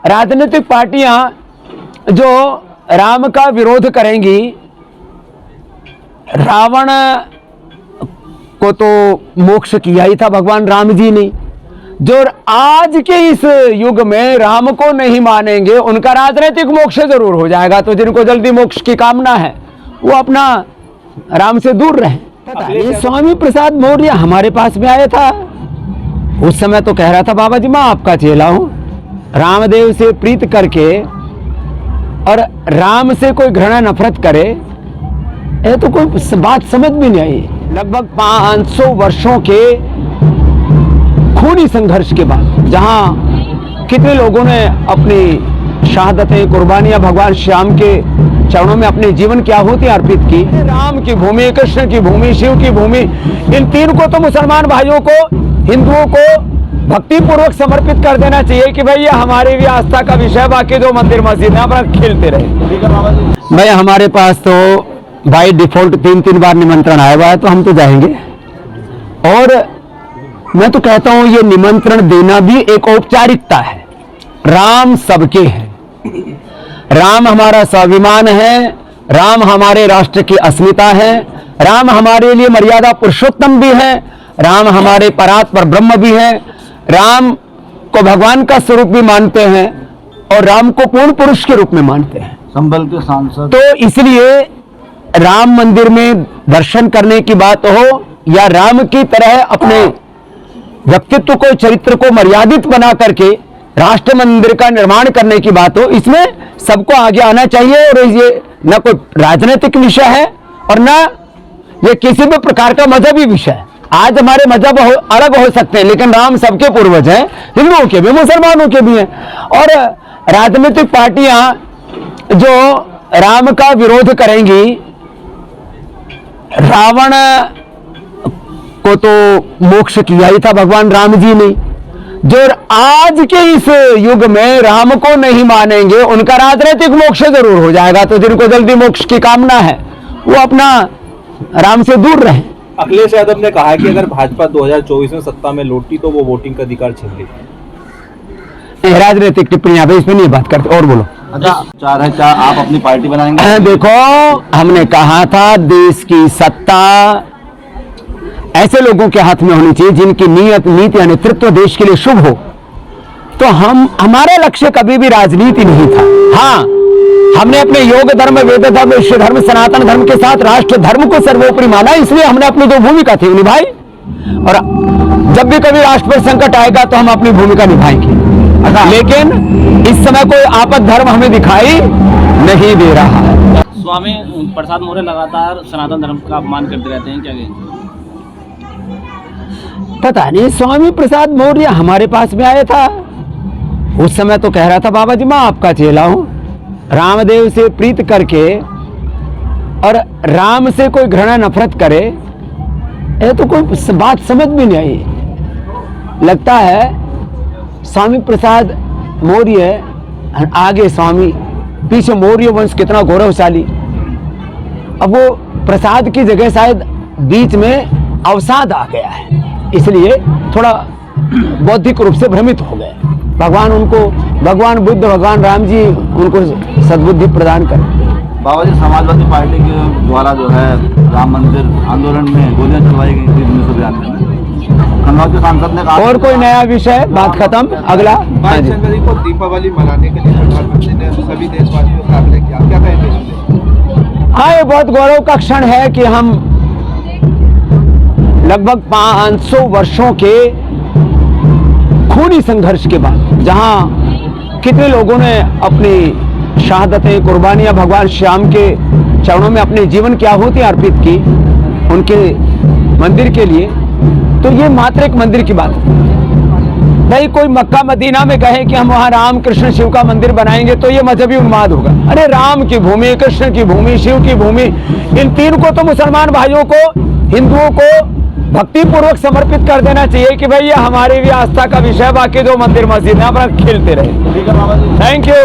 राजनीतिक पार्टियां जो राम का विरोध करेंगी, रावण को तो मोक्ष किया ही था भगवान राम जी ने। जो आज के इस युग में राम को नहीं मानेंगे उनका राजनीतिक मोक्ष जरूर हो जाएगा। तो जिनको जल्दी मोक्ष की कामना है वो अपना राम से दूर रहे। ये स्वामी प्रसाद मौर्य हमारे पास में आया था, उस समय तो कह रहा था बाबा जी मैं आपका चेला हूं। रामदेव से प्रीत करके और राम से कोई घृणा नफरत करे, ये तो कोई बात समझ भी नहीं आई। लगभग 500 वर्षों के खूनी संघर्ष के बाद जहां कितने लोगों ने अपनी शहादतें, कुर्बानियां भगवान श्याम के चरणों में अपने जीवन की आहुति अर्पित की। राम की भूमि, कृष्ण की भूमि, शिव की भूमि, इन तीन को तो मुसलमान भाइयों को, हिंदुओं को भक्ति पूर्वक समर्पित कर देना चाहिए कि भाई ये हमारी भी आस्था का विषय। बाकी जो मंदिर मस्जिद है अपना खेलते रहे। भाई हमारे पास तो बाई डिफॉल्ट 3-3 बार निमंत्रण आया हुआ है, तो हम तो जाएंगे। और मैं तो कहता हूं ये निमंत्रण देना भी एक औपचारिकता है। राम सबके हैं, राम हमारा स्वाभिमान है, राम हमारे राष्ट्र की अस्मिता है, राम हमारे लिए मर्यादा पुरुषोत्तम भी है, राम हमारे परात्पर ब्रह्म भी है, राम को भगवान का स्वरूप भी मानते हैं और राम को पूर्ण पुरुष के रूप में मानते हैं। संभल के सांसद। तो इसलिए राम मंदिर में दर्शन करने की बात हो या राम की तरह अपने व्यक्तित्व को, चरित्र को मर्यादित बना करके राष्ट्र मंदिर का निर्माण करने की बात हो, इसमें सबको आगे आना चाहिए। और ये न कोई राजनीतिक विषय है और न ये किसी भी प्रकार का मजहबी विषय है। आज हमारे मजहब अलग हो सकते हैं, लेकिन राम सबके पूर्वज हैं, हिंदुओं के भी, मुसलमानों के भी हैं। और राजनीतिक पार्टियां जो राम का विरोध करेंगी, रावण को तो मोक्ष किया ही था भगवान राम जी ने। जो आज के इस युग में राम को नहीं मानेंगे उनका राजनीतिक मोक्ष जरूर हो जाएगा। तो जिनको जल्दी मोक्ष की कामना है वो अपना राम से दूर रहे। अखिलेश यादव ने कहा है कि अगर भाजपा 2024 में सत्ता में लौटी तो वो वोटिंग का अधिकार छीन लेगी। राजनीतिक टिप्पणियां पे इसमें नहीं बात करते। और बोलो। अच्छा, क्या आप अपनी पार्टी बनाएंगे? देखो, हमने कहा था देश की सत्ता ऐसे लोगों के हाथ में होनी चाहिए जिनकी नीयत, नीति या नेतृत्व देश के लिए शुभ हो। तो हमारा लक्ष्य कभी भी राजनीति नहीं था। हाँ, हमने अपने योग धर्म, वेद धर्म, विश्व धर्म, सनातन धर्म के साथ राष्ट्र धर्म को सर्वोपरि माना, इसलिए हमने अपनी जो भूमिका थी निभाई। और जब भी कभी राष्ट्र पर संकट आएगा तो हम अपनी भूमिका निभाएंगे। लेकिन इस समय कोई आपद धर्म हमें दिखाई नहीं दे रहा है। स्वामी प्रसाद मौर्य लगातार सनातन धर्म का अपमान करते रहते हैं, क्या कहेंगे? पता नहीं, स्वामी प्रसाद मौर्य हमारे पास में आया था, उस समय तो कह रहा था बाबा जी मैं आपका चेला हूं। रामदेव से प्रीत करके और राम से कोई घृणा नफरत करे, ये तो कोई बात समझ भी नहीं आई। लगता है स्वामी प्रसाद मौर्य आगे स्वामी, पीछे मौर्य वंश कितना गौरवशाली। अब वो प्रसाद की जगह शायद बीच में अवसाद आ गया है, इसलिए थोड़ा बौद्धिक रूप से भ्रमित हो गए। भगवान उनको, भगवान बुद्ध, भगवान राम जी उनको सद्बुद्धि प्रदान करें। बाबा जी, समाजवादी पार्टी के द्वारा जो है राम मंदिर आंदोलन में गोलियां चलवाई गई थी 1992 में। कन्नौज के सांसद ने कहा। और कोई नया विषय? बात खत्म। अगला। 22 जनवरी को दीपावली मनाने के लिए प्रधानमंत्री ने सभी देशवासियों का आग्रह किया, क्या कहेंगे? हाँ, ये बहुत गौरव का क्षण है कि हम लगभग 500 वर्षों के खूनी संघर्ष के बाद जहां कितने लोगों ने अपनी शहादतें, कुर्बानियां भगवान श्याम के चरणों में अपने जीवन की आहुति अर्पित की उनके मंदिर के लिए, तो ये मात्र एक मंदिर की बात है। नहीं कोई मक्का मदीना में कहे कि हम वहां राम, कृष्ण, शिव का मंदिर बनाएंगे तो ये मजहबी उन्माद होगा। अरे राम की भूमि, कृष्ण की भूमि, शिव की भूमि, इन तीन को तो मुसलमान भाइयों को, हिंदुओं को भक्ति पूर्वक समर्पित कर देना चाहिए कि भाई ये हमारी भी आस्था का विषय। बाकी जो मंदिर मस्जिद है अपना खेलते रहे। ठीक है बाबा जी, थैंक यू।